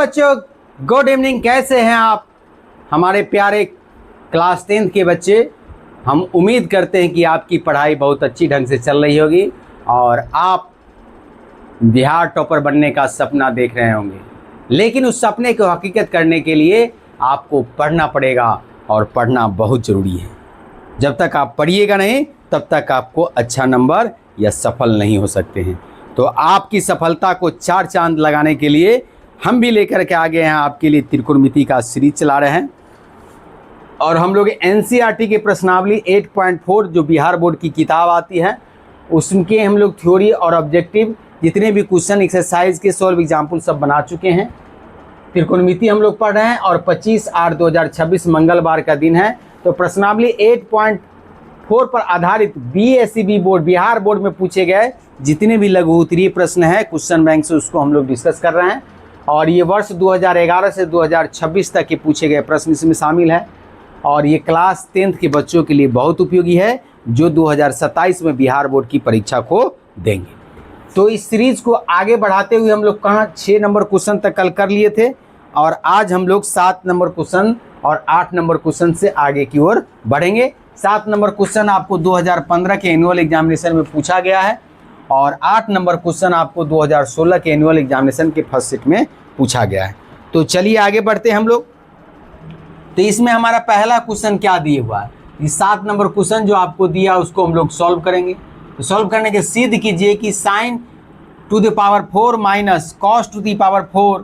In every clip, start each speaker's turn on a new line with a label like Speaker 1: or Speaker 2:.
Speaker 1: बच्चों, good evening. कैसे हैं आप हमारे प्यारे क्लास 10th के बच्चे। हम उम्मीद करते हैं कि आपकी पढ़ाई बहुत अच्छी ढंग से चल रही होगी और आप बिहार टॉपर बनने का सपना देख रहे होंगे। लेकिन उस सपने को हकीकत करने के लिए आपको पढ़ना पड़ेगा और पढ़ना बहुत ज़रूरी है। जब तक आप पढ़िएगा नहीं तब तक आपको अच्छा नंबर या सफल नहीं हो सकते हैं। तो आपकी सफलता को चार चांद लगाने के लिए हम भी लेकर के आ गए हैं आपके लिए त्रिकोणमिति का सीरीज चला रहे हैं। और हम लोग एनसीईआरटी के प्रश्नावली 8.4 जो बिहार बोर्ड की किताब आती है उसके हम लोग थ्योरी और ऑब्जेक्टिव जितने भी क्वेश्चन एक्सरसाइज के सॉल्व एग्जाम्पल सब बना चुके हैं। त्रिकोणमिति हम लोग पढ़ रहे हैं और 25/8/2026 मंगलवार का दिन है। तो प्रश्नावली 8.4 पर आधारित बीएसईबी बोर्ड बिहार बोर्ड में पूछे गए जितने भी लघु उत्तरीय प्रश्न है क्वेश्चन बैंक से उसको हम लोग डिस्कस कर रहे हैं। और ये वर्ष 2011 से 2026 तक के पूछे गए प्रश्न इसमें शामिल है। और ये क्लास 10th के बच्चों के लिए बहुत उपयोगी है जो 2027 में बिहार बोर्ड की परीक्षा को देंगे। तो इस सीरीज को आगे बढ़ाते हुए हम लोग कहाँ 6 नंबर क्वेश्चन तक कल कर लिए थे और आज हम लोग 7 नंबर क्वेश्चन और 8 नंबर क्वेश्चन से आगे की ओर बढ़ेंगे। 7 नंबर क्वेश्चन आपको 2015 के एनुअल एग्जामिनेशन में पूछा गया है और 8 नंबर क्वेश्चन आपको 2016 के एनुअल एग्जामिनेशन के फर्स्ट सेट में पूछा गया है। तो चलिए आगे बढ़ते हैं हम लोग। तो इसमें हमारा पहला क्वेश्चन क्या दिए हुआ है, ये 7 नंबर क्वेश्चन जो आपको दिया उसको हम लोग सॉल्व करेंगे। तो सॉल्व करने के सिद्ध कीजिए कि sin to the power 4 minus cos to the power 4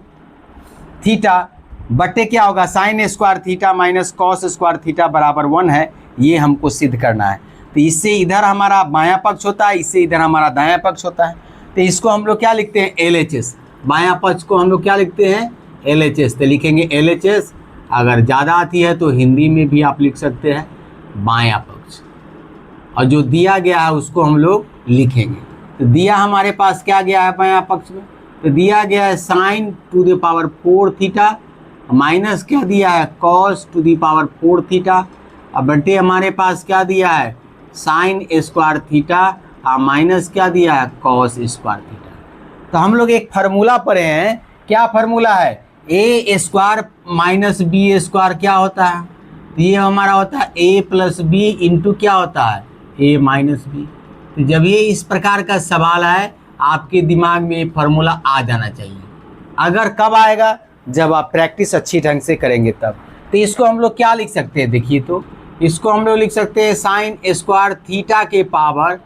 Speaker 1: theta बटे क्या होगा sin square theta minus cos square theta बराबर 1 है। ये हमको सिद्ध करना है। तो इससे इधर हमारा बायां पक्ष होता है, इससे इधर हमारा दायां पक्ष होता है। तो इसको हम लोग क्या लिखते हैं LHS। बायां पक्ष को हम लोग क्या लिखते हैं LHS। तो लिखेंगे LHS। अगर ज़्यादा आती है तो हिंदी में भी आप लिख सकते हैं बायां पक्ष। और जो दिया गया है उसको हम लोग लिखेंगे। तो दिया हमारे पास क्या गया है बायां पक्ष में, तो दिया गया है sin to the power 4 theta minus क्या दिया है cos to the power 4 theta. अब बटे हमारे पास क्या दिया है sin स्क्वायर थीटा और माइनस क्या दिया है cos स्क्वायर थीटा। तो हम लोग एक फार्मूला पढ़े हैं। क्या फार्मूला है, a square minus b square क्या होता है, तो ये हमारा होता है a प्लस बी इंटू क्या होता है a माइनस बी। तो जब ये इस प्रकार का सवाल है आपके दिमाग में फार्मूला आ जाना चाहिए। अगर कब आएगा, जब आप प्रैक्टिस अच्छी ढंग से करेंगे तब। तो इसको हम लोग क्या लिख सकते हैं, देखिए तो इसको हम लोग लिख सकते हैं साइन स्क्वायर थीटा के पावर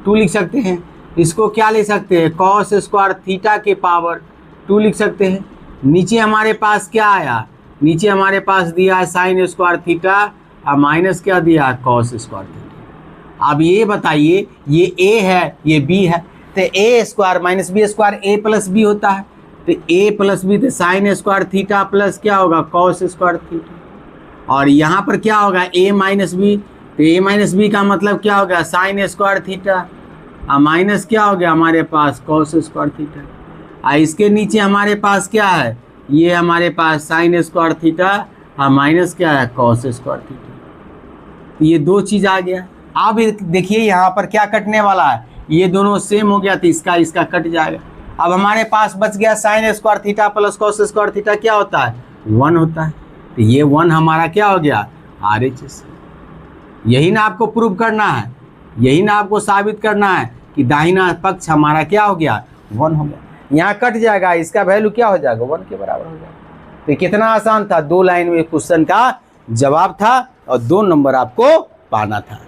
Speaker 1: 2 लिख सकते हैं। इसको क्या लिख सकते हैं कॉस स्क्वायर थीटा के पावर 2 लिख सकते हैं। नीचे हमारे पास क्या आया, नीचे हमारे पास दिया है साइन स्क्वायर थीटा और माइनस क्या दिया है कॉस स्क्वायर थीटा। अब ये बताइए ये a है ये b है, तो a square minus b square a plus b होता है। तो a प्लस बी तो साइन स्क्वायर थीटा प्लस क्या होगा कॉस स्क्वायर थीटा। और यहाँ पर क्या होगा a माइनस बी, तो a माइनस बी का मतलब क्या हो गया साइन स्क्वायर थीटा और माइनस क्या हो गया हमारे पास कॉस स्क्वायर थीटा। और इसके नीचे हमारे पास क्या है, ये हमारे पास साइन स्क्वायर थीटा और माइनस क्या है कॉस स्क्वायर थीटा। तो ये दो चीज़ आ गया। अब देखिए यहाँ पर क्या कटने वाला है, ये दोनों सेम हो गया तो इसका इसका कट जाएगा। अब हमारे पास बच गया sign square theta plus cos square theta क्या होता है 1 होता है। तो ये 1 हमारा क्या हो गया RHS। यही ना आपको प्रूव करना है, यही ना आपको साबित करना है कि दाहिना पक्ष हमारा क्या हो गया 1 हो गया। यहाँ कट जाएगा, इसका वैल्यू क्या हो जाएगा 1 के बराबर हो जाएगा। तो कितना आसान था, 2 लाइन में क्वेश्चन का जवाब था और 2 नंबर आपको पाना था।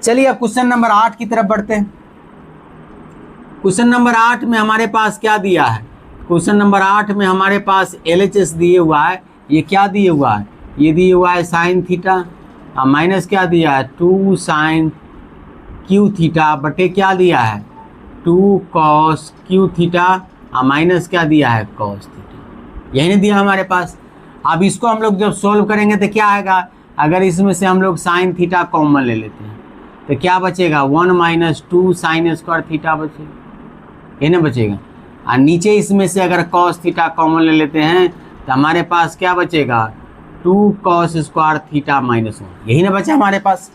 Speaker 1: चलिए अब क्वेश्चन नंबर 8 की तरफ बढ़ते हैं। क्वेश्चन नंबर 8 में हमारे पास क्या दिया है, क्वेश्चन नंबर 8 में हमारे पास LHS दिए हुआ है। ये क्या दिए हुआ है, ये दिए हुआ है साइन थीटा और माइनस क्या दिया है 2 साइन क्यू थीटा बटे क्या दिया है 2 कॉस क्यू थीटा और माइनस क्या दिया है कॉस थीटा। यही नहीं दिया हमारे पास। अब इसको हम लोग जब सोल्व करेंगे तो क्या आएगा, अगर इसमें से हम लोग साइन थीटा कॉमन ले लेते हैं तो क्या बचेगा 1 माइनस 2 साइन स्क्वायर थीटा बचेगा, ये ना बचेगा। और नीचे इसमें से अगर कॉस थीटा कॉमन ले लेते हैं तो हमारे पास क्या बचेगा 2 कॉस स्क्वायर थीटा माइनस 1, यही ना बचा हमारे पास।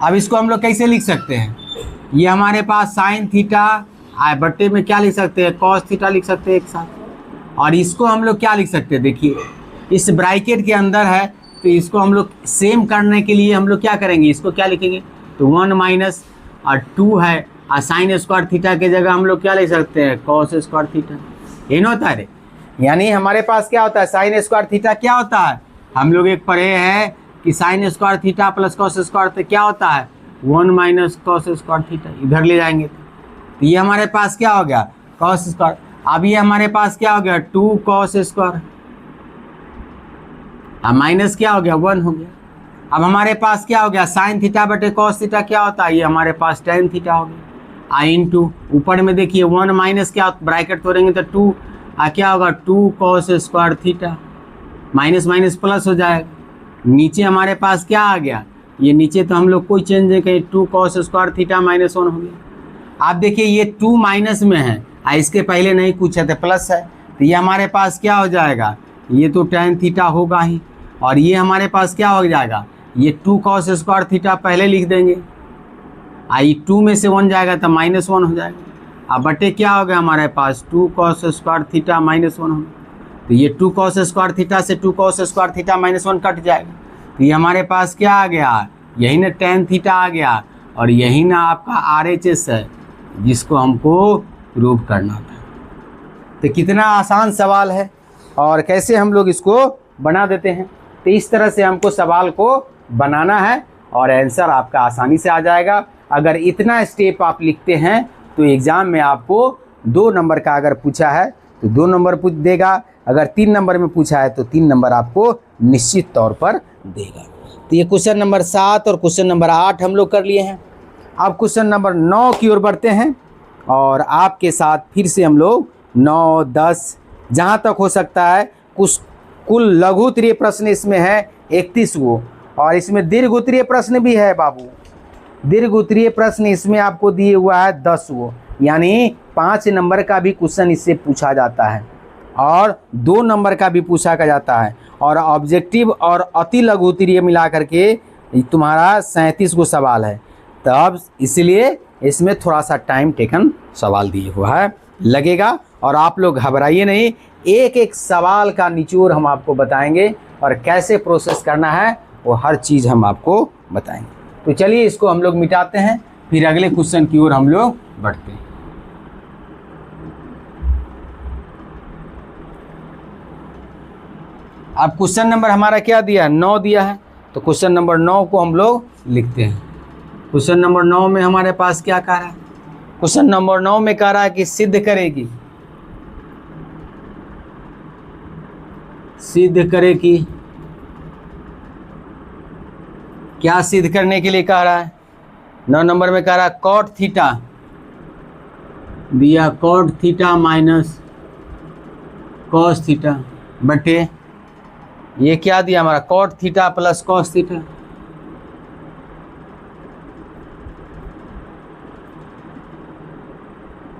Speaker 1: अब इसको हम लोग कैसे लिख सकते हैं, ये हमारे पास साइन थीटा बट्टे में क्या लिख सकते हैं कॉस थीटा लिख सकते हैं एक साथ। और इसको हम लोग क्या लिख सकते हैं, देखिए इस ब्रैकेट के अंदर है, तो इसको हम लोग सेम करने के लिए हम लोग क्या करेंगे, इसको क्या लिखेंगे, तो 1 माइनस और 2 है, और साइन स्क्वायर थीटा के जगह हम लोग क्या लिख सकते हैं, कॉस स्क्वायर थीटा। ये न होता है रे, यानी हमारे पास क्या होता है, साइन स्क्वायर थीटा क्या होता है, हम लोग एक पढ़े हैं कि sign square theta plus cos square तो क्या होता है 1 माइनस कॉस स्क्वायर थीटा, इधर ले जाएंगे तो ये हमारे पास क्या हो गया कॉस स्क्वायर। अब ये हमारे पास क्या हो गया 2 कॉस स्क्वायर, अब माइनस क्या हो गया 1 हो गया। अब हमारे पास क्या हो गया साइन थीटा बटे कॉस थीटा क्या होता है, ये हमारे पास टेन थीटा हो गया। आई इंटू ऊपर में देखिए 1 माइनस क्या ब्रैकेट तोड़ेंगे तो 2 क्या होगा 2 cos square theta, minus minus plus हो जाएगा। नीचे हमारे पास क्या आ गया, ये नीचे तो हम लोग कोई चेंज नहीं करें, 2 कॉस स्क्वायर थीटा माइनस 1 हो गया। आप देखिए ये 2 माइनस में है, इसके पहले नहीं कुछ है तो प्लस है, तो ये हमारे पास क्या हो जाएगा, ये तो टेन थीटा होगा ही, और ये हमारे पास क्या हो जाएगा, ये 2 कॉस स्क्वायर थीटा पहले लिख देंगे, आई 2 में से 1 जाएगा तो माइनस 1 हो जाएगा। अब बटे क्या हो गया हमारे पास 2 कॉस स्क्वायर थीटा माइनस 1 हो गया, तो ये 2 कॉस स्क्वायर थीटा से 2 cos square theta minus 1 cut जाएगा, तो ये हमारे पास क्या आ गया, यही ना टेन थीटा आ गया, और यही ना आपका RHS है जिसको हमको प्रूव करना था। तो कितना आसान सवाल है और कैसे हम लोग इसको बना देते हैं। तो इस तरह से हमको सवाल को बनाना है और आंसर आपका आसानी से आ जाएगा। अगर इतना स्टेप आप लिखते हैं तो एग्ज़ाम में आपको 2 नंबर का अगर पूछा है तो 2 नंबर पूछ देगा, अगर 3 नंबर में पूछा है तो 3 नंबर आपको निश्चित तौर पर देगा। तो ये क्वेश्चन नंबर 7 और क्वेश्चन नंबर 8 हम लोग कर लिए हैं। अब क्वेश्चन नंबर 9 की ओर बढ़ते हैं और आपके साथ फिर से हम लोग 9, 10 जहाँ तक हो सकता है कुल लघु उत्तरीय प्रश्न इसमें है 31 गो, और इसमें दीर्घ उत्तरीय प्रश्न भी है बाबू। दीर्घ उत्तरीय प्रश्न इसमें आपको दिए हुआ है 10 गो, यानी 5 नंबर का भी क्वेश्चन इससे पूछा जाता है और 2 नंबर का भी पूछा जाता है, और ऑब्जेक्टिव और अति लघु उत्तरीय मिला करके तुम्हारा 37 गो सवाल है। तब इसलिए इसमें थोड़ा सा टाइम टेकन सवाल दिए हुआ है लगेगा, और आप लोग घबराइए नहीं, एक एक सवाल का निचोड़ हम आपको बताएंगे और कैसे प्रोसेस करना है वो हर चीज़ हम आपको बताएंगे। तो चलिए इसको हम लोग मिटाते हैं, फिर अगले क्वेश्चन की ओर हम लोग बढ़ते हैं। अब क्वेश्चन नंबर हमारा क्या दिया है 9 दिया है, तो क्वेश्चन नंबर 9 को हम लोग लिखते हैं। क्वेश्चन नंबर 9 में हमारे पास क्या कह रहा है, क्वेश्चन नंबर 9 में कह रहा है कि सिद्ध करे कि क्या सिद्ध करने के लिए कह रहा है। 9 नंबर में कह रहा है कॉट थीटा दिया, cot theta minus cos theta बटे ये क्या दिया हमारा cot theta plus cos theta.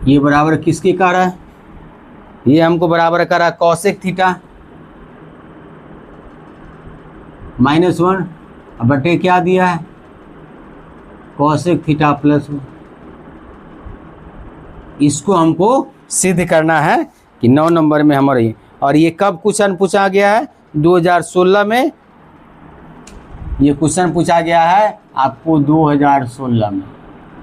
Speaker 1: ये बराबर किसके कह रहा है, ये हमको बराबर कर रहा है कॉसेक थीटा माइनस 1 बटे क्या दिया है कॉसेक थीटा प्लस 1। इसको हमको सिद्ध करना है कि 9 नंबर में हमारे, और ये कब क्वेश्चन पूछा गया है 2016 में, ये क्वेश्चन पूछा गया है आपको 2016 में,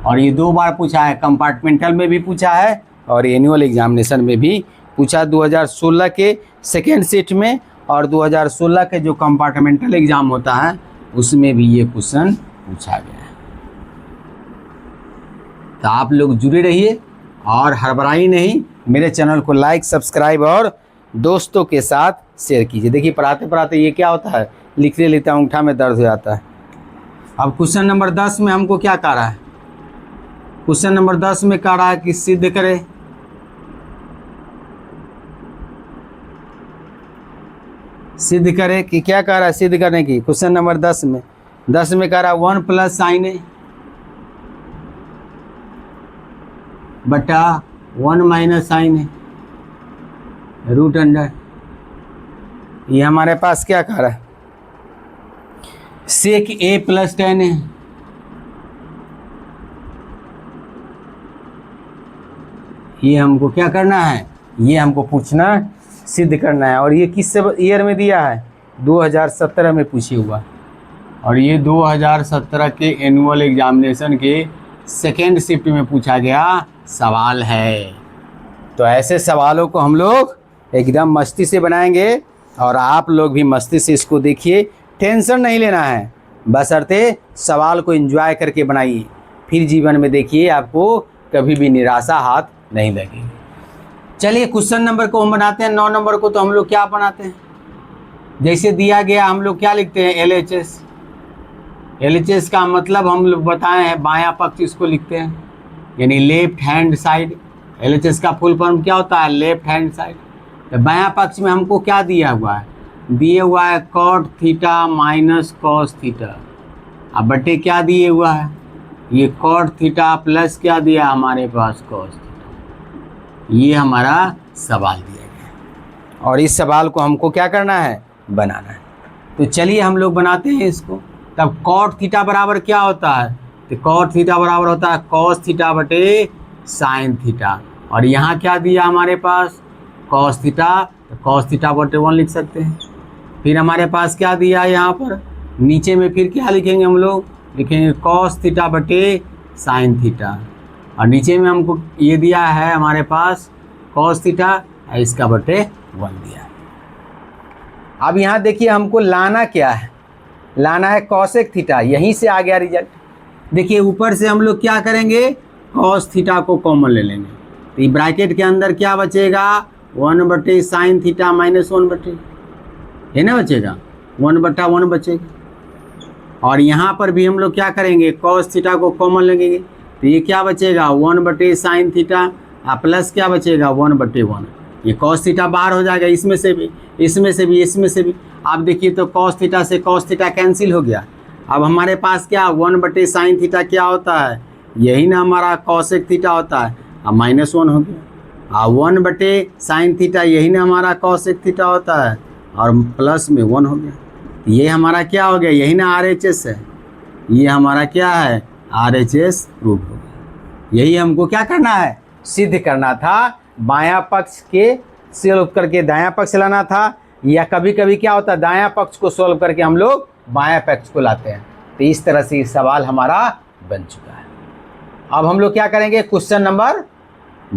Speaker 1: और ये 2 बार पूछा है, कंपार्टमेंटल में भी पूछा है और एनुअल एग्जामिनेशन में भी पूछा। 2016 के सेकेंड सेट में और 2016 के जो कंपार्टमेंटल एग्ज़ाम होता है उसमें भी ये क्वेश्चन पूछा गया है। तो आप लोग जुड़े रहिए और हड़बड़ाई नहीं, मेरे चैनल को लाइक सब्सक्राइब और दोस्तों के साथ शेयर कीजिए। देखिए पढ़ाते पढ़ाते ये क्या होता है, लिखते लिखते अंगूठा में दर्द हो जाता है। अब क्वेश्चन नंबर 10 में हमको क्या कह रहा है, क्वेश्चन नंबर 10 में कह रहा है कि सिद्ध करे कि क्या कह रहा है सिद्ध करने की। क्वेश्चन नंबर 10 में कह रहा है 1 प्लस साइन ए बटा 1 माइनस साइन ए रूट अंडर, ये हमारे पास क्या कह रहा है सेक ए प्लस टेन ए। ये हमको क्या करना है, ये हमको पूछना सिद्ध करना है। और ये किस ईयर में दिया है? 2017 में पूछे हुआ। और ये 2017 के एनुअल एग्जामिनेशन के सेकेंड शिफ्ट में पूछा गया सवाल है। तो ऐसे सवालों को हम लोग एकदम मस्ती से बनाएंगे और आप लोग भी मस्ती से इसको देखिए, टेंशन नहीं लेना है, बशर्ते सवाल को एंजॉय करके बनाइए। फिर जीवन में देखिए आपको कभी भी निराशा हाथ नहीं लगेगी। चलिए क्वेश्चन नंबर को हम बनाते हैं। 9 नंबर को तो हम लोग क्या बनाते हैं, जैसे दिया गया हम लोग क्या लिखते हैं? LHS। LHS का मतलब हम लोग बताए हैं बायां पक्ष, इसको लिखते हैं यानी लेफ्ट हैंड साइड। LHS का फुल फॉर्म क्या होता है? Left hand side. तो बायां पक्ष में हमको क्या दिया हुआ है? दिए हुआ है cot theta minus cos theta. अब बटे क्या दिए हुआ है? ये cot थीटा प्लस क्या दिया हमारे पास? cos theta. ये हमारा सवाल दिया गया और इस सवाल को हमको क्या करना है? बनाना है। तो चलिए हम लोग बनाते हैं इसको। तब cot थीटा बराबर क्या होता है? तो cot थीटा बराबर होता है cos थीटा बटे sin थीटा। और यहाँ क्या दिया हमारे पास? cos थीटा, तो cos थीटा बटे 1 लिख सकते हैं। फिर हमारे पास क्या दिया है यहाँ पर? नीचे में फिर क्या लिखेंगे हम लोग? लिखेंगे cos थीटा बटे sin थीटा। और नीचे में हमको ये दिया है हमारे पास cos थीटा, इसका बटे 1 दिया है। अब यहाँ देखिए हमको लाना क्या है? लाना है cosec थीटा, यहीं से आ गया रिजल्ट। देखिए ऊपर से हम लोग क्या करेंगे? cos थीटा को कॉमन ले लेंगे, तो ये ब्रैकेट के अंदर क्या बचेगा? 1 बटे साइन थीटा माइनस 1 बटे, है ना, बचेगा 1 बटा 1 बचेगा। और यहाँ पर भी हम लोग क्या करेंगे? cos थीटा को कॉमन लगेंगे, तो ये क्या बचेगा? 1 बटे साइन थीटा प्लस क्या बचेगा? 1 बटे 1। ये cos थीटा बाहर हो जाएगा, इसमें से भी, इसमें से भी, इसमें से भी। आप देखिए तो cos थीटा से cos थीटा कैंसिल हो गया। अब हमारे पास क्या? 1 बटे साइन थीटा क्या होता है? यही ना हमारा cosec थीटा होता है। अब माइनस 1 हो गया। 1 बटे साइन थीटा यही ना हमारा cosec थीटा होता है, और प्लस में 1 हो गया। ये हमारा क्या हो गया? यही ना RHS है। ये हमारा क्या है? RHS प्रूव हो गया। यही हमको क्या करना है? सिद्ध करना था। बायां पक्ष के सॉल्व करके दायां पक्ष लाना था, या कभी कभी क्या होता है दायां पक्ष को सॉल्व करके हम लोग बायां पक्ष को लाते हैं। तो इस तरह से सवाल हमारा बन चुका है। अब हम लोग क्या करेंगे? क्वेश्चन नंबर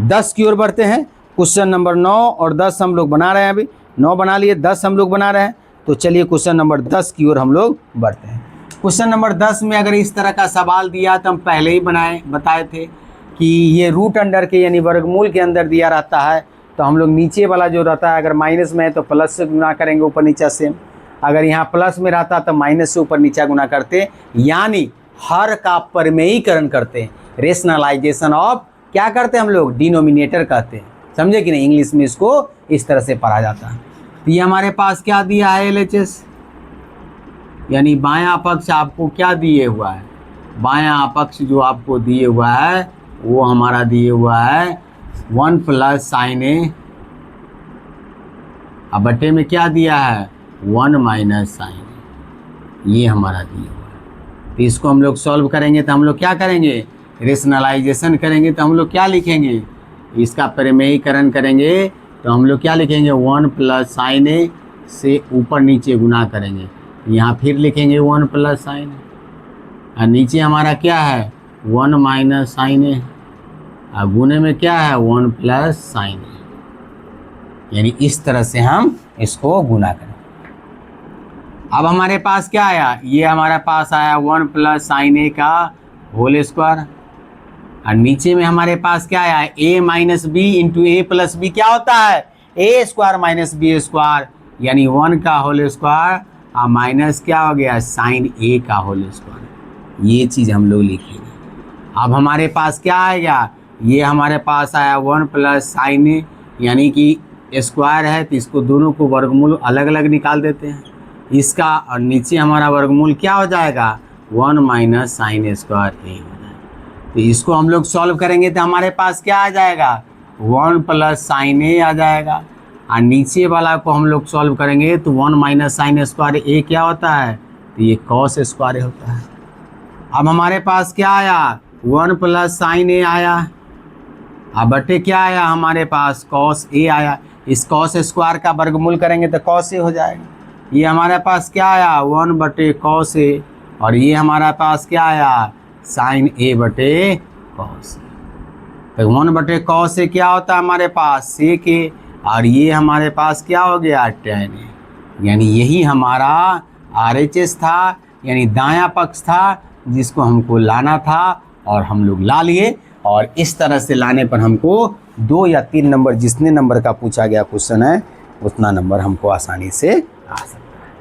Speaker 1: 10 की ओर बढ़ते हैं। क्वेश्चन नंबर 9 और 10 हम लोग बना रहे हैं। अभी 9 बना लिए, 10 हम लोग बना रहे हैं। तो चलिए क्वेश्चन नंबर 10 की ओर हम लोग बढ़ते हैं। क्वेश्चन नंबर 10 में अगर इस तरह का सवाल दिया तो हम पहले ही बताए थे कि ये रूट अंडर के यानी वर्गमूल के अंदर दिया रहता है, तो हम लोग नीचे वाला जो रहता है अगर माइनस में है तो प्लस से गुना करेंगे, ऊपर नीचा सेम। अगर यहाँ प्लस में रहता तो माइनस से ऊपर नीचा गुना करते, यानी हर का परिमेयीकरण करते हैं। रेशनलाइजेशन ऑफ क्या करते हैं हम लोग? डिनोमिनेटर कहते हैं। समझे कि नहीं? इंग्लिश में इसको इस तरह से पढ़ा जाता है। तो ये हमारे पास क्या दिया है? LHS यानी बायां पक्ष आपको क्या दिए हुआ है? बायां पक्ष जो आपको दिए हुआ है वो हमारा दिए हुआ है 1 प्लस साइन ए, अब बटे में क्या दिया है? 1 माइनस साइन ए। ये हमारा दिया हुआ है। तो इसको हम लोग सॉल्व करेंगे तो हम लोग क्या करेंगे? रेशनलाइजेशन करेंगे तो हम लोग क्या लिखेंगे? इसका परिमेयीकरण करेंगे तो हम लोग क्या लिखेंगे? 1 प्लस साइन ए से ऊपर नीचे गुना करेंगे, यहाँ फिर लिखेंगे 1 प्लस साइन ए, और नीचे हमारा क्या है? 1 माइनस साइन ए, और गुने में क्या है? 1 प्लस साइन ए। यानी इस तरह से हम इसको गुना करें। अब हमारे पास क्या आया? ये हमारे पास आया 1 प्लस साइन ए का होल स्क्वायर, और नीचे में हमारे पास क्या आया? a minus b into a plus b क्या होता है? A square minus b square, यानी 1 का होल स्क्वायर और माइनस क्या हो गया? साइन ए का होल स्क्वायर। ये चीज़ हम लोग लिखेंगे। अब हमारे पास क्या आएगा? ये हमारे पास आया 1 प्लस साइन ए, यानी कि स्क्वायर है तो इसको दोनों को वर्गमूल अलग अलग निकाल देते हैं इसका, और नीचे हमारा वर्गमूल क्या हो जाएगा? 1 माइनस साइन स्क्वायर ए हो जाएगा। तो इसको हम लोग सॉल्व करेंगे तो हमारे पास क्या आ जाएगा? 1 प्लस साइन ए आ जाएगा, और नीचे वाला को हम लोग सॉल्व करेंगे तो 1 माइनस साइन स्क्वायर ए क्या होता है? तो ये कॉस स्क्वायर होता है। अब हमारे पास क्या आया? 1 प्लस साइन ए आया, अब बटे क्या आया हमारे पास? कॉस ए आया। इस कॉस स्क्वायर का वर्गमूल करेंगे तो कॉस ए हो जाएगा। ये हमारे पास क्या आया 1/cos ए, और ये हमारे पास क्या आया साइन a/cos ए। तो 1/cos ए क्या होता है हमारे पास सेक ए, और ये हमारे पास क्या हो गया tan ए। यानी यही हमारा RHS था, यानी दायां पक्ष था जिसको हमको लाना था और हम लोग ला लिए। और इस तरह से लाने पर हमको 2 या 3 नंबर, जितने नंबर का पूछा गया क्वेश्चन है उतना नंबर हमको आसानी से आ सकता है।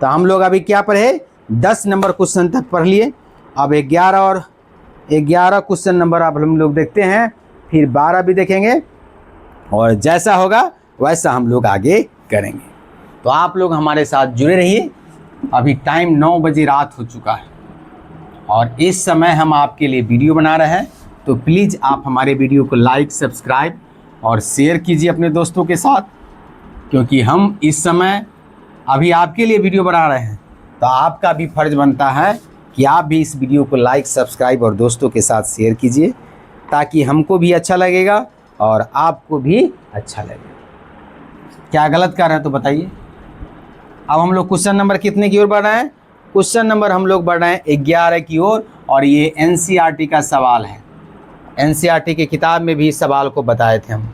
Speaker 1: तो हम लोग अभी क्या पढ़े 10 नंबर क्वेश्चन तक पढ़ लिए। अब 11 क्वेश्चन नंबर अब हम लोग देखते हैं, फिर 12 भी देखेंगे, और जैसा होगा वैसा हम लोग आगे करेंगे। तो आप लोग हमारे साथ जुड़े रहिए। अभी टाइम 9 बजे रात हो चुका है और इस समय हम आपके लिए वीडियो बना रहे हैं। तो प्लीज़ आप हमारे वीडियो को लाइक, सब्सक्राइब और शेयर कीजिए अपने दोस्तों के साथ, क्योंकि हम इस समय अभी आपके लिए वीडियो बना रहे हैं। तो आपका भी फर्ज बनता है कि आप भी इस वीडियो को लाइक, सब्सक्राइब और दोस्तों के साथ शेयर कीजिए, ताकि हमको भी अच्छा लगेगा और आपको भी अच्छा लगेगा। क्या गलत कर रहे हैं तो बताइए। अब हम लोग क्वेश्चन नंबर कितने की ओर बढ़ रहे हैं? क्वेश्चन नंबर हम लोग बढ़ रहे हैं 11 की ओर, और ये NCERT का सवाल है। NCERT की किताब में भी इस सवाल को बताए थे हम।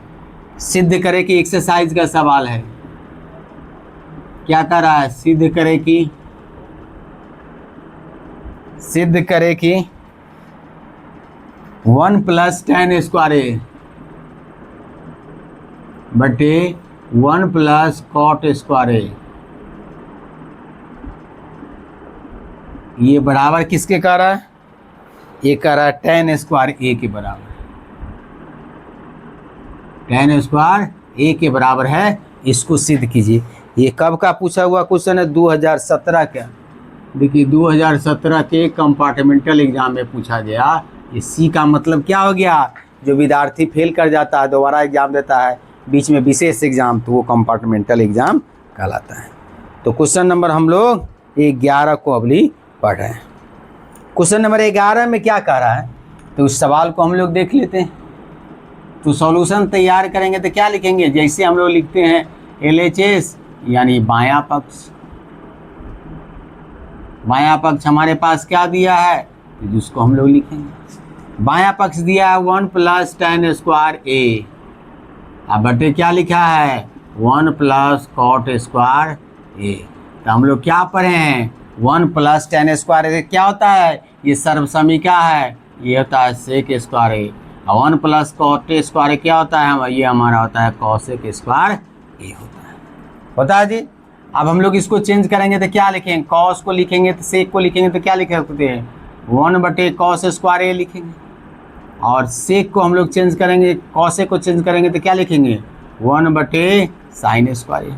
Speaker 1: सिद्ध करे कि एक्सरसाइज का सवाल है। क्या कर रहा है? सिद्ध करे कि 1 + tan स्क्वायर ए बटे 1 + cot स्क्वायर ए, ये बराबर किसके कह रहा है? ये कह रहा है tan स्क्वायर ए के बराबर। tan स्क्वायर ए के बराबर है, इसको सिद्ध कीजिए। ये कब का पूछा हुआ क्वेश्चन है? 2017 का। देखिए 2017 के कंपार्टमेंटल एग्जाम में पूछा गया। ये सी का मतलब क्या हो गया? जो विद्यार्थी फेल कर जाता है, दोबारा एग्जाम देता है, बीच में विशेष एग्जाम, तो वो कंपार्टमेंटल एग्जाम कहलाता है। तो क्वेश्चन नंबर हम लोग 11 को अभी पढ़ रहे हैं। क्वेश्चन नंबर 11 में क्या कह रहा है, तो उस सवाल को हम लोग देख लेते हैं। तो सॉल्यूशन तैयार करेंगे तो क्या लिखेंगे? जैसे हम लोग लिखते हैं LHS यानी बायां पक्ष। बायां पक्ष हमारे पास क्या दिया है, तो जिसको हम लोग लिखेंगे। बायां पक्ष दिया है 1 + tan स्क्वायर ए, अब बटे क्या लिखा है 1 + cot स्क्वायर ए। तो हम लोग क्या पढ़े हैं 1 + tan स्क्वायर ए क्या होता है? ये सर्वसमीका है, ये होता है सेक स्क्वायर ए। और 1 + cot स्क्वायर ए क्या होता है? ये हमारा होता है cosec स्क्वायर ए होता है जी। अब हम लोग इसको चेंज करेंगे तो क्या लिखेंगे? cos को लिखेंगे तो sec को लिखेंगे तो क्या लिख सकते हैं? 1/cos स्क्वायर ए लिखेंगे। और sec को हम लोग चेंज करेंगे, cosec को चेंज करेंगे तो क्या लिखेंगे? 1/sin स्क्वायर ए।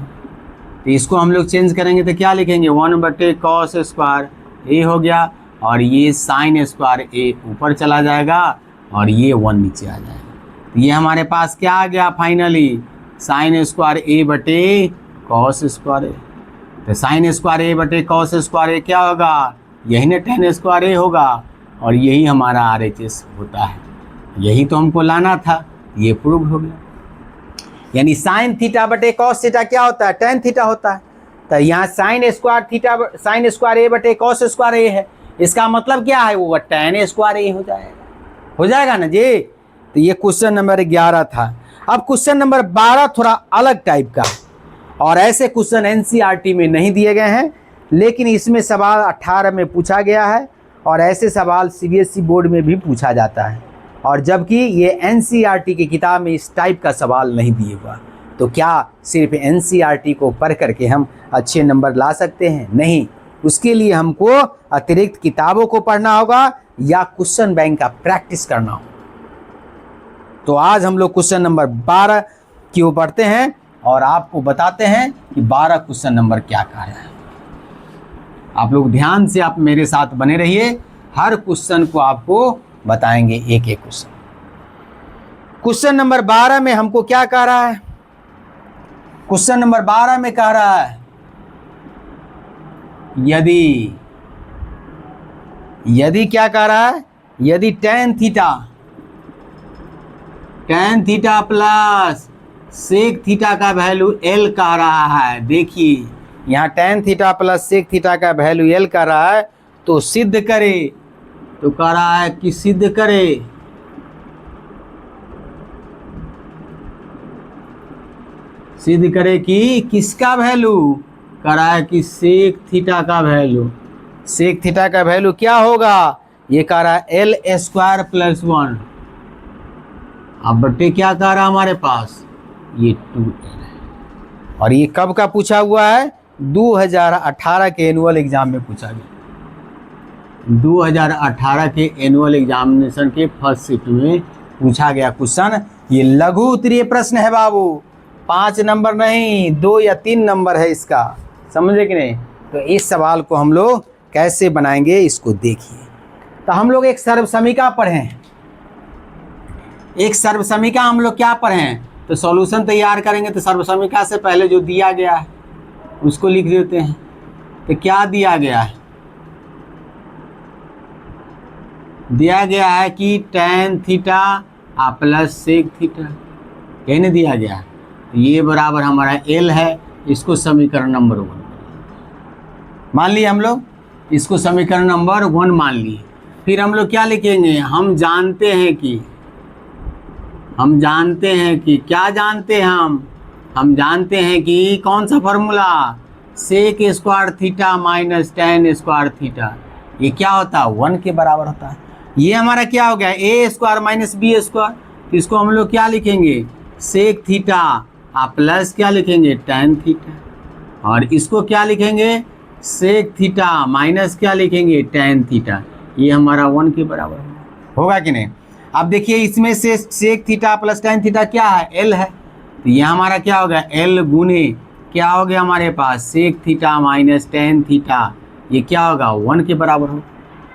Speaker 1: तो इसको हम लोग चेंज करेंगे तो क्या लिखेंगे? 1/cos स्क्वायर ए हो गया, और ये sin स्क्वायर ए ऊपर चला जाएगा और ये 1 नीचे आ जाएगा। तो ये हमारे पास क्या आ गया फाइनली? sin स्क्वायर ए बटे cos स्क्वायर ए। तो sin स्क्वायर ए बटे cos स्क्वायर ए क्या होगा? यही ना tan स्क्वायर ए होगा, और यही हमारा RHS होता है। यही तो हमको लाना था, ये प्रूव हो गया। यानी sin थीटा बटे cos थीटा क्या होता है? tan थीटा होता है। तो यहाँ sin स्क्वायर ए बटे cos स्क्वायर ए है, इसका मतलब क्या है? वो tan स्क्वायर ए हो जाएगा ना जी। तो ये क्वेश्चन नंबर 11 था। अब क्वेश्चन नंबर 12 थोड़ा अलग टाइप का है, और ऐसे क्वेश्चन NCERT में नहीं दिए गए हैं, लेकिन इसमें सवाल 18 में पूछा गया है, और ऐसे सवाल CBSE बोर्ड में भी पूछा जाता है। और जबकि ये NCERT की किताब में इस टाइप का सवाल नहीं दिए हुआ। तो क्या सिर्फ NCERT को पढ़ करके हम अच्छे नंबर ला सकते हैं? नहीं, उसके लिए हमको अतिरिक्त किताबों को पढ़ना होगा या क्वेश्चन बैंक का प्रैक्टिस करना होगा। तो आज हम लोग क्वेश्चन नंबर 12 की ओर पढ़ते हैं और आपको बताते हैं कि 12 क्वेश्चन नंबर क्या कह रहा है। आप लोग ध्यान से आप मेरे साथ बने रहिए, हर क्वेश्चन को आपको बताएंगे एक एक क्वेश्चन। क्वेश्चन नंबर 12 में हमको क्या कह रहा है? क्वेश्चन नंबर 12 में कह रहा है यदि क्या कह रहा है? यदि tan theta plus sec theta का वैल्यू एल कह रहा है। देखिए यहाँ tan theta plus sec theta का वैल्यू एल कह रहा है, तो सिद्ध करे, तो कह रहा है कि सिद्ध करे कि किसका वैल्यू, कह रहा है कि सेक थीटा का वैल्यू। सेक थीटा का वैल्यू क्या होगा, ये कह रहा है एल स्क्वायर प्लस 1। अब बट्टे क्या कह रहा है हमारे पास, ये 2l है। और ये कब का पूछा हुआ है, 2018 के एनुअल एग्जाम में पूछा गया। 2018 के एनुअल एग्जामिनेशन के फर्स्ट शिफ्ट में पूछा गया क्वेश्चन। ये लघु उत्तरीय प्रश्न है बाबू, 5 नंबर नहीं, 2 या 3 नंबर है इसका, समझे कि नहीं। तो इस सवाल को हम लोग कैसे बनाएंगे इसको देखिए। तो हम लोग एक सर्वसमीका पढ़ें, एक सर्वसमीका हम लोग क्या पढ़ें, तो सॉल्यूशन तैयार करेंगे। तो सर्वसमीका से पहले जो दिया गया है उसको लिख देते हैं। तो क्या दिया गया है, दिया गया है कि tan theta plus sec theta, कहने दिया गया है। ये बराबर हमारा L है, इसको समीकरण नंबर 1 मान लिए हम लोग, इसको समीकरण नंबर 1 मान लिए। फिर हम लोग क्या लिखेंगे, हम जानते हैं कि क्या जानते हैं हम जानते हैं कि कौन सा formula, sec square theta minus tan square theta, ये क्या होता है 1 के बराबर होता है। ये हमारा क्या हो गया a square minus b square. तो इसको हम लोग क्या लिखेंगे, सेक थीटा प्लस क्या लिखेंगे tan थीटा, और इसको क्या लिखेंगे सेक थीटा माइनस क्या लिखेंगे tan थीटा। ये हमारा 1 के बराबर होगा कि नहीं। अब देखिए इसमें से sec theta plus tan theta क्या है, L है। तो ये हमारा क्या होगा L गुने क्या हो गया हमारे पास sec theta minus tan theta, ये क्या होगा 1 के बराबर हो।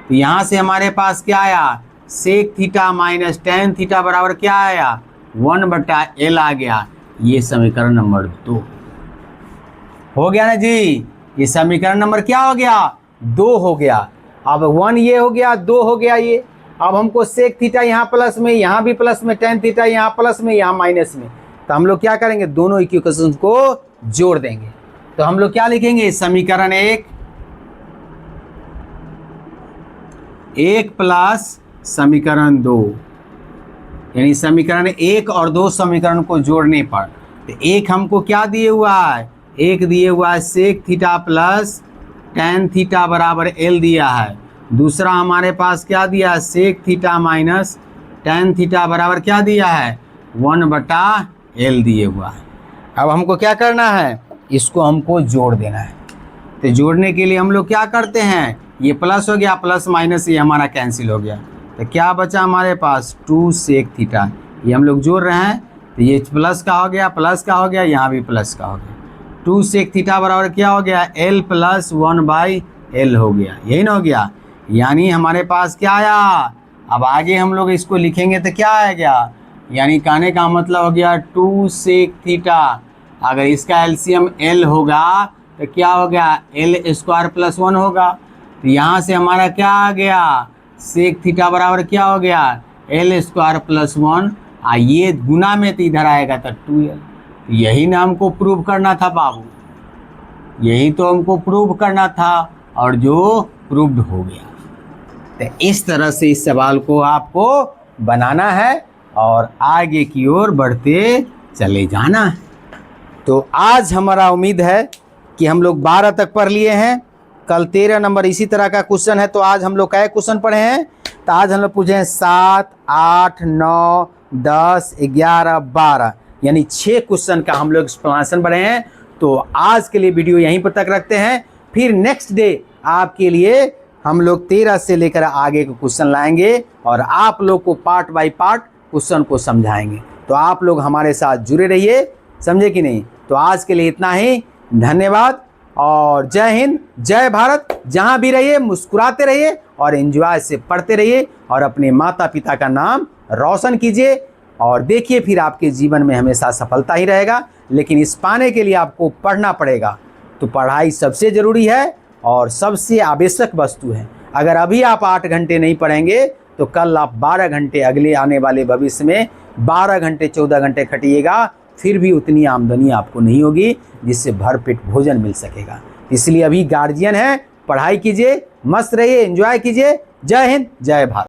Speaker 1: तो यहाँ से हमारे पास क्या आया, sec theta minus tan theta बराबर क्या आया 1/L आ गया। ये समीकरण नंबर 2 हो गया ना जी। ये समीकरण नंबर क्या हो गया 2 हो गया। अब 1 ये हो गया, 2 हो गया ये। अब हमको सेक थीटा यहाँ प्लस में, यहाँ भी प्लस में, tan थीटा यहाँ प्लस में, यहाँ माइनस में। तो हम लोग क्या करेंगे, दोनों इक्वेशन को जोड़ देंगे। तो हम लोग क्या लिखेंगे, समीकरण 1 प्लस समीकरण 2, यानी समीकरण 1 और 2 समीकरण को जोड़ने पर। तो एक हमको क्या दिए हुआ है, एक दिए हुआ है sec theta plus tan theta बराबर L दिया है। दूसरा हमारे पास क्या दिया है, sec theta minus tan theta बराबर क्या दिया है 1/L दिए हुआ है। अब हमको क्या करना है, इसको हमको जोड़ देना है। तो जोड़ने के लिए हम लोग क्या करते हैं, ये प्लस हो गया, प्लस माइनस ये हमारा कैंसिल हो गया। तो क्या बचा हमारे पास 2 सेक थीटा, ये हम लोग जोड़ रहे हैं। तो ये प्लस का हो गया, प्लस का हो गया, यहाँ भी प्लस का हो गया। 2 सेक थीटा बराबर क्या हो गया L प्लस 1/L हो गया, यही ना हो गया। यानी हमारे पास क्या आया, अब आगे हम लोग इसको लिखेंगे तो क्या आएगा, यानी कहने का मतलब हो गया 2 सेक थीटा, अगर इसका एलसीएम L होगा तो क्या हो गया L स्क्वायर प्लस 1 होगा। तो यहाँ से हमारा क्या आ गया, सेक थीटा बराबर क्या हो गया L स्क्वायर प्लस 1, ये गुना में तो इधर आएगा तो 2L। यही ना हमको प्रूव करना था बाबू, यही तो हमको प्रूव करना था, और जो प्रूव्ड हो गया। तो इस तरह से इस सवाल को आपको बनाना है और आगे की ओर बढ़ते चले जाना है। तो आज हमारा उम्मीद है कि हम लोग 12 तक पढ़ लिए हैं। कल 13 नंबर इसी तरह का क्वेश्चन है। तो आज हम लोग क्या क्वेश्चन पढ़े हैं, तो आज हम लोग पूछे हैं 7, 8, 9, 10, 11, 12, यानी 6 क्वेश्चन का हम लोग एक्सप्लेनेशन पढ़े हैं। तो आज के लिए वीडियो यहीं पर तक रखते हैं, फिर नेक्स्ट डे आपके लिए हम लोग 13 से लेकर आगे के क्वेश्चन लाएंगे और आप लोग को पार्ट बाय पार्ट क्वेश्चन को समझाएंगे। तो आप लोग हमारे साथ जुड़े रहिए, समझे कि नहीं। तो आज के लिए इतना ही, धन्यवाद और जय हिंद, जय भारत। जहाँ भी रहिए मुस्कुराते रहिए और एंजॉय से पढ़ते रहिए और अपने माता पिता का नाम रोशन कीजिए। और देखिए फिर आपके जीवन में हमेशा सफलता ही रहेगा, लेकिन इस पाने के लिए आपको पढ़ना पड़ेगा। तो पढ़ाई सबसे ज़रूरी है और सबसे आवश्यक वस्तु है। अगर अभी आप 8 घंटे नहीं पढ़ेंगे तो कल आप 12 घंटे, अगले आने वाले भविष्य में 12 घंटे 14 घंटे खटिएगा फिर भी उतनी आमदनी आपको नहीं होगी जिससे भरपेट भोजन मिल सकेगा। इसलिए अभी गार्जियन है, पढ़ाई कीजिए, मस्त रहिए, एंजॉय कीजिए। जय हिंद, जय भारत।